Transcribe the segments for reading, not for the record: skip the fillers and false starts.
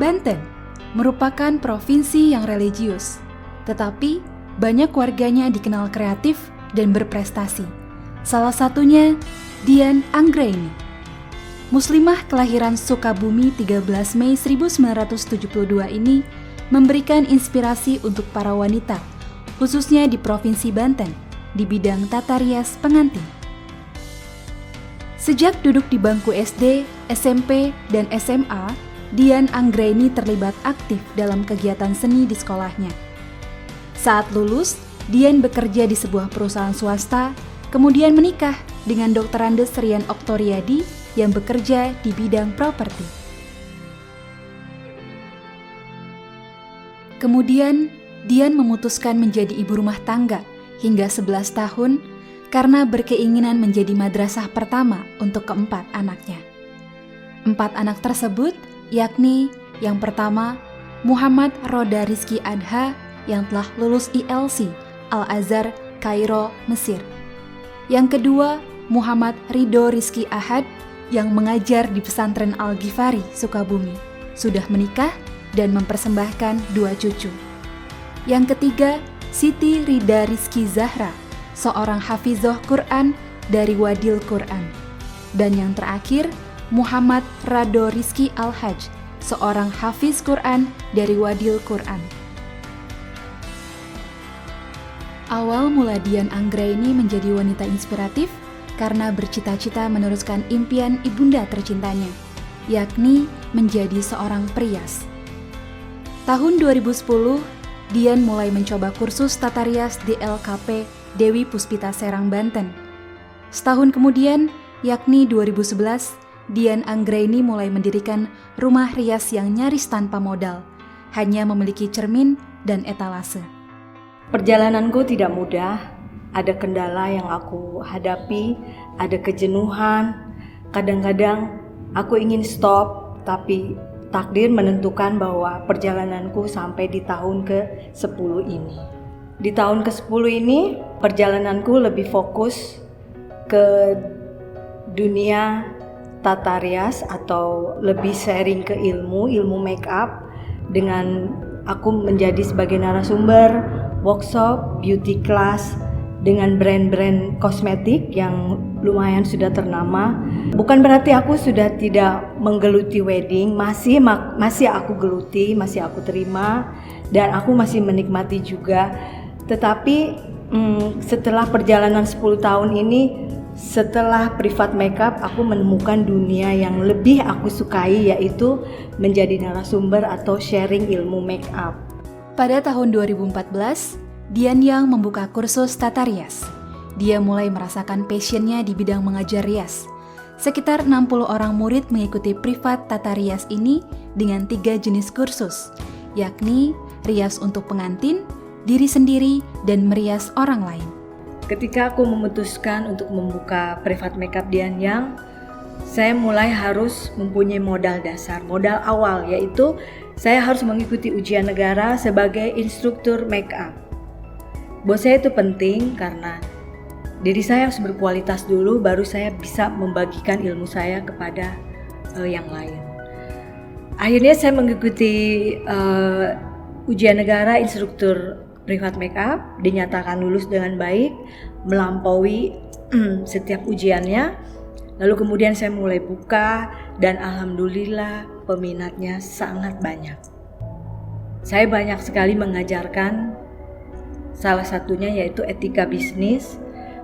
Banten merupakan provinsi yang religius, tetapi banyak warganya dikenal kreatif dan berprestasi. Salah satunya Dian Anggraini. Muslimah kelahiran Sukabumi 13 Mei 1972 ini memberikan inspirasi untuk para wanita, khususnya di Provinsi Banten, di bidang tata rias pengantin. Sejak duduk di bangku SD, SMP, dan SMA, Dian Anggraini terlibat aktif dalam kegiatan seni di sekolahnya. Saat lulus, Dian bekerja di sebuah perusahaan swasta, kemudian menikah dengan Dr. Andes Rian Oktoriadi yang bekerja di bidang properti. Kemudian, Dian memutuskan menjadi ibu rumah tangga hingga 11 tahun karena berkeinginan menjadi madrasah pertama untuk keempat anaknya. 4 anak tersebut yakni yang pertama Muhammad Roda Rizki Adha yang telah lulus ILC Al-Azhar, Kairo, Mesir. Yang kedua Muhammad Ridho Rizki Ahad yang mengajar di pesantren Al-Ghifari, Sukabumi, sudah menikah dan mempersembahkan 2 cucu. Yang ketiga Siti Rida Rizki Zahra, seorang hafizoh Quran dari Wadil Quran. Dan yang terakhir, Muhammad Rado Rizki Al-Hajj, seorang hafiz Quran dari Wadil Quran. Awal mula Dian Anggraini menjadi wanita inspiratif karena bercita-cita meneruskan impian ibunda tercintanya, yakni menjadi seorang perias. Tahun 2010, Dian mulai mencoba kursus tata rias di LKP Dewi Puspita Serang, Banten. Setahun kemudian, yakni 2011, Dian Anggraini mulai mendirikan rumah rias yang nyaris tanpa modal, hanya memiliki cermin dan etalase. Perjalananku tidak mudah, ada kendala yang aku hadapi, ada kejenuhan. Kadang-kadang aku ingin stop, tapi takdir menentukan bahwa perjalananku sampai di tahun ke-10 ini. Di tahun ke-10 ini, perjalananku lebih fokus ke dunia tata rias atau lebih sharing ke ilmu make up dengan aku menjadi sebagai narasumber workshop, beauty class dengan brand-brand kosmetik yang lumayan sudah ternama. Bukan berarti aku sudah tidak menggeluti wedding, masih aku geluti, masih aku terima dan aku masih menikmati juga. Tetapi setelah perjalanan 10 tahun ini, setelah privat makeup, aku menemukan dunia yang lebih aku sukai, yaitu menjadi narasumber atau sharing ilmu makeup. Pada tahun 2014, Dian yang membuka kursus tata rias. Dia mulai merasakan passionnya di bidang mengajar rias. Sekitar 60 orang murid mengikuti privat tata rias ini dengan 3 jenis kursus, yakni rias untuk pengantin, diri sendiri, dan merias orang lain. Ketika aku memutuskan untuk membuka privat makeup Dian Yang, saya mulai harus mempunyai modal dasar, modal awal, yaitu saya harus mengikuti ujian negara sebagai instruktur makeup. Buat saya itu penting karena diri saya harus berkualitas dulu, baru saya bisa membagikan ilmu saya kepada yang lain. Akhirnya saya mengikuti ujian negara instruktur privat makeup, dinyatakan lulus dengan baik, melampaui setiap ujiannya. Lalu kemudian saya mulai buka dan alhamdulillah peminatnya sangat banyak. Saya banyak sekali mengajarkan, salah satunya yaitu etika bisnis,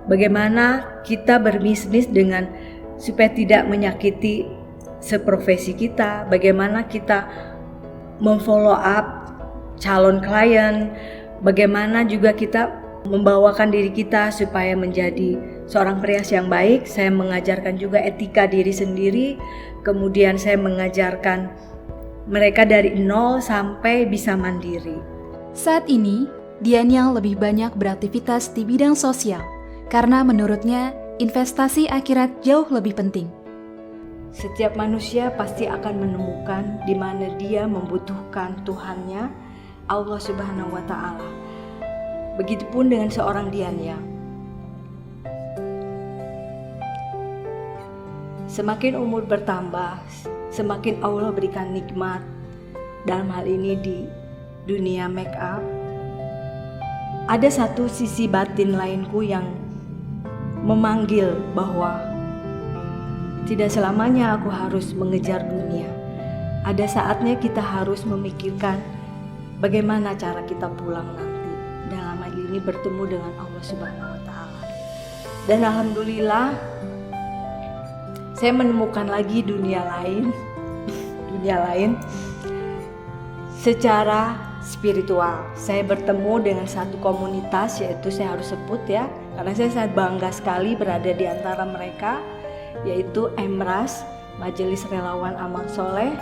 bagaimana kita berbisnis dengan supaya tidak menyakiti seprofesi kita, bagaimana kita memfollow up calon klien, bagaimana juga kita membawakan diri kita supaya menjadi seorang perias yang baik. Saya mengajarkan juga etika diri sendiri, kemudian saya mengajarkan mereka dari nol sampai bisa mandiri. Saat ini, Dian yang lebih banyak beraktivitas di bidang sosial, karena menurutnya investasi akhirat jauh lebih penting. Setiap manusia pasti akan menemukan di mana dia membutuhkan Tuhannya, Allah Subhanahu wa Ta'ala. Begitupun dengan seorang Dian Yang. Semakin umur bertambah, semakin Allah berikan nikmat, dalam hal ini di dunia make up, ada satu sisi batin lainku yang memanggil bahwa tidak selamanya aku harus mengejar dunia. Ada saatnya kita harus memikirkan bagaimana cara kita pulang nanti. Dalam hal ini bertemu dengan Allah Subhanahu wa Ta'ala. Dan alhamdulillah saya menemukan lagi dunia lain secara spiritual. Saya bertemu dengan satu komunitas, yaitu saya harus sebut ya, karena saya sangat bangga sekali berada di antara mereka, yaitu Emras, Majelis Relawan Amal Soleh.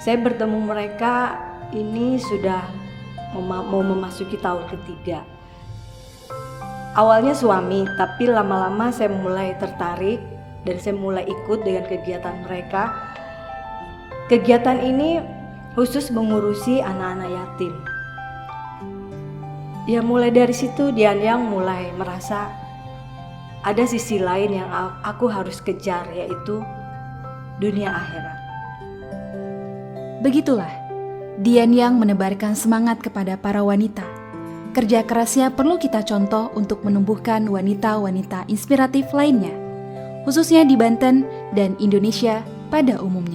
Saya bertemu mereka ini sudah mau memasuki tahun ketiga. Awalnya suami, tapi lama-lama saya mulai tertarik dan saya mulai ikut dengan kegiatan mereka. Kegiatan ini khusus mengurusi anak-anak yatim. Ya mulai dari situ Dian yang mulai merasa ada sisi lain yang aku harus kejar, yaitu dunia akhirat. Begitulah, Dian yang menebarkan semangat kepada para wanita. Kerja kerasnya perlu kita contoh untuk menumbuhkan wanita-wanita inspiratif lainnya, khususnya di Banten dan Indonesia pada umumnya.